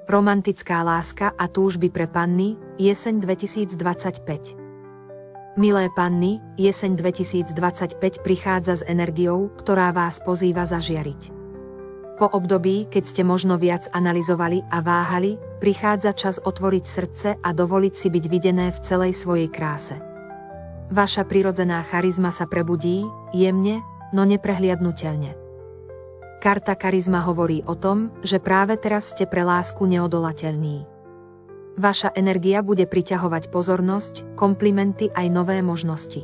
Romantická láska a túžby pre panny, jeseň 2025. Milé panny, jeseň 2025 prichádza s energiou, ktorá vás pozýva zažiariť. Po období, keď ste možno viac analyzovali a váhali, prichádza čas otvoriť srdce a dovoliť si byť videné v celej svojej kráse. Vaša prirodzená charizma sa prebudí, jemne, no neprehliadnuteľne. Karta charizma hovorí o tom, že práve teraz ste pre lásku neodolateľní. Vaša energia bude priťahovať pozornosť, komplimenty aj nové možnosti.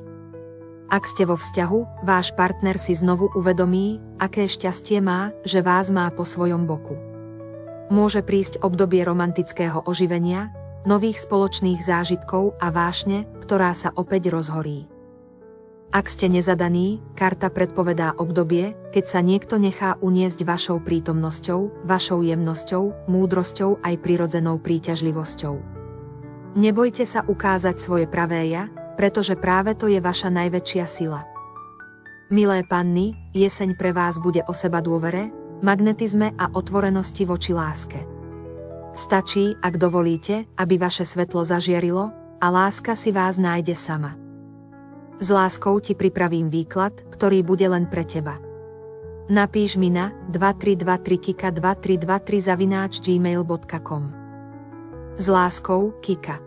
Ak ste vo vzťahu, váš partner si znovu uvedomí, aké šťastie má, že vás má po svojom boku. Môže prísť obdobie romantického oživenia, nových spoločných zážitkov a vášne, ktorá sa opäť rozhorí. Ak ste nezadaní, karta predpovedá obdobie, keď sa niekto nechá uniesť vašou prítomnosťou, vašou jemnosťou, múdrosťou aj prirodzenou príťažlivosťou. Nebojte sa ukázať svoje pravé ja, pretože práve to je vaša najväčšia sila. Milé panny, jeseň pre vás bude o seba dôvere, magnetizme a otvorenosti voči láske. Stačí, ak dovolíte, aby vaše svetlo zažiarilo, a láska si vás nájde sama. S láskou ti pripravím výklad, ktorý bude len pre teba. Napíš mi na 2323kika2323@gmail.com. S láskou, Kika.